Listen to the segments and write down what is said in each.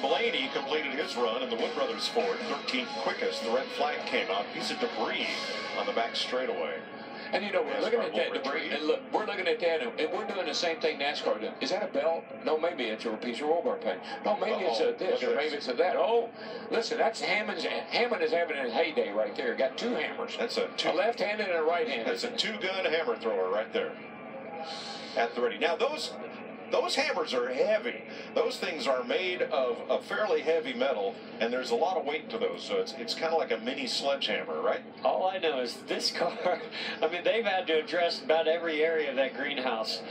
Blaney completed his run in the Wood Brothers Ford, 13th quickest. The red flag came out. Piece of debris on the back straightaway. And you know, we're looking at that debris, and look, we're looking at that, and we're doing the same thing NASCAR doing. Is that a belt? No, maybe it's a piece of roll bar paint. No, maybe it's a this, or maybe it's a that. Oh, listen, that's Hammond is having his heyday right there. Got two hammers. That's a left-handed and a right-handed. That's a two-gun hammer thrower right there at the ready. Now, those hammers are heavy. Those things are made of a fairly heavy metal, and there's a lot of weight to those, so it's kind of like a mini sledgehammer, right? All I know is this car, I mean, they've had to address about every area of that greenhouse.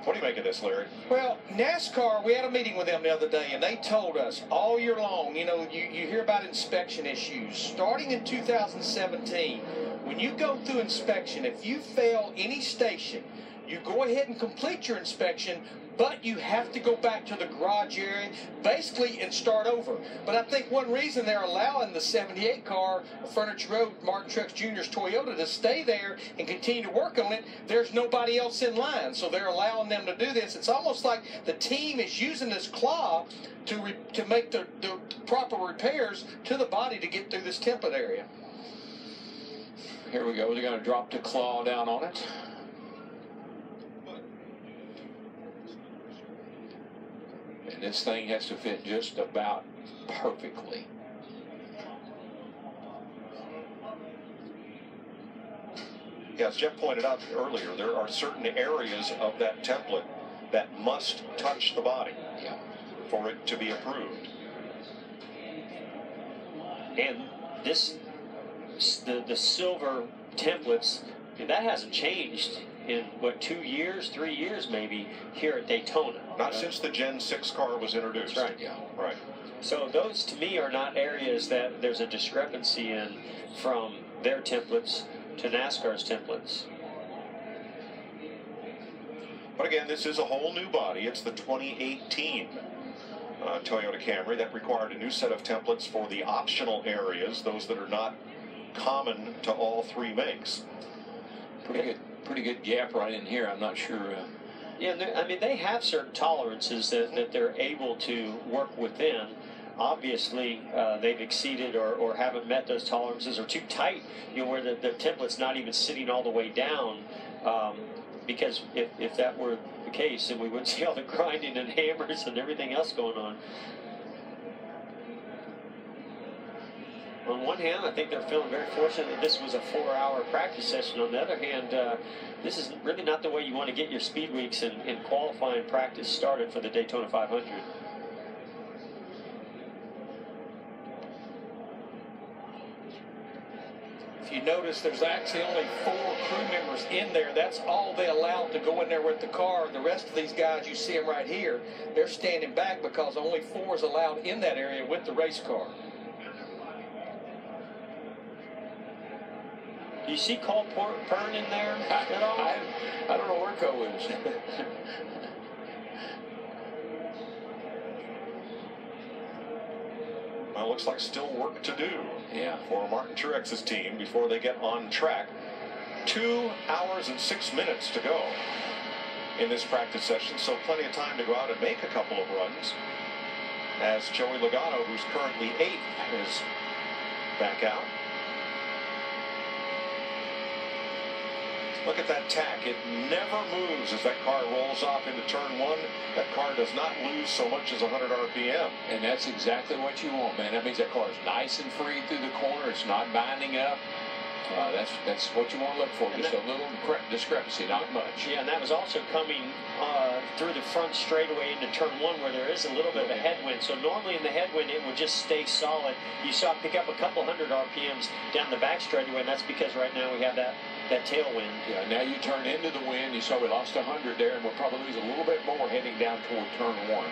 What do you make of this, Larry? Well, NASCAR, we had a meeting with them the other day, and they told us all year long, you know, you hear about inspection issues. Starting in 2017, when you go through inspection, if you fail any station, you go ahead and complete your inspection, but you have to go back to the garage area, basically, and start over. But I think one reason they're allowing the 78 car, Furniture Road, Martin Truex Jr.'s Toyota, to stay there and continue to work on it, there's nobody else in line. So they're allowing them to do this. It's almost like the team is using this claw to make the proper repairs to the body to get through this template area. Here we go. They're going to drop the claw down on it. And this thing has to fit just about perfectly. Yeah, as Jeff pointed out earlier, there are certain areas of that template that must touch the body for it to be approved. And the silver templates, that hasn't changed in, what, 2 years, 3 years maybe, here at Daytona. Not since the Gen 6 car was introduced. That's right. Yeah. Right. So those, to me, are not areas that there's a discrepancy in from their templates to NASCAR's templates. But again, this is a whole new body. It's the 2018 Toyota Camry that required a new set of templates for the optional areas, those that are not common to all three makes. Pretty good gap right in here. I'm not sure. Yeah, I mean, they have certain tolerances that they're able to work within. Obviously, they've exceeded or haven't met those tolerances, or too tight, you know, where the template's not even sitting all the way down. Because if that were the case, then we wouldn't see all the grinding and hammers and everything else going on. On one hand, I think they're feeling very fortunate that this was a 4-hour practice session. On the other hand, this is really not the way you want to get your speed weeks and qualifying practice started for the Daytona 500. If you notice, there's actually only 4 crew members in there. That's all they allowed to go in there with the car. The rest of these guys, you see them right here, they're standing back because only 4 is allowed in that area with the race car. Do you see Cole Pern in there at all? I don't know where Cole is. Well, looks like still work to do for Martin Truex's team before they get on track. 2 hours and 6 minutes to go in this practice session, so plenty of time to go out and make a couple of runs. As Joey Logano, who's currently 8th, is back out. Look at that tack. It never moves as that car rolls off into turn 1. That car does not lose so much as 100 RPM. And that's exactly what you want, man. That means that car is nice and free through the corner. It's not binding up. That's what you want to look for. Just a little discrepancy, not much. Yeah, and that was also coming through the front straightaway into turn 1 where there is a little bit of a headwind. So normally in the headwind it would just stay solid. You saw it pick up a couple hundred RPMs down the back straightaway, and that's because right now we have that tailwind. Yeah, now you turn into the wind. You saw we lost 100 there, and we'll probably lose a little bit more heading down toward turn 1.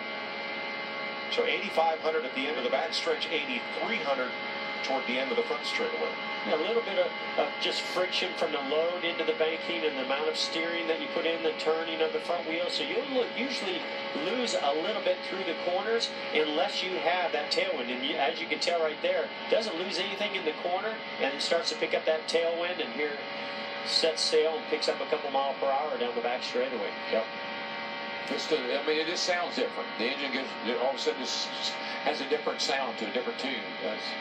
So 8,500 at the end of the back stretch, 8,300 toward the end of the front straightaway. A little bit of just friction from the load into the banking and the amount of steering that you put in, the turning of the front wheel. So you'll usually lose a little bit through the corners unless you have that tailwind. And as you can tell right there, doesn't lose anything in the corner, and it starts to pick up that tailwind, and here sets sail and picks up a couple miles per hour down the back straightaway. Yep. I mean, it just sounds different. The engine gets, all of a sudden, has a different sound to a different tune.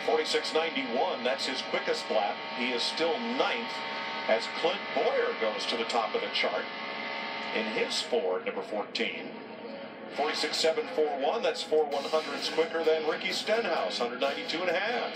46.91, that's his quickest lap. He is still 9th as Clint Boyer goes to the top of the chart in his Ford, number 14. 46.741, that's 4/100ths quicker than Ricky Stenhouse, 192.5.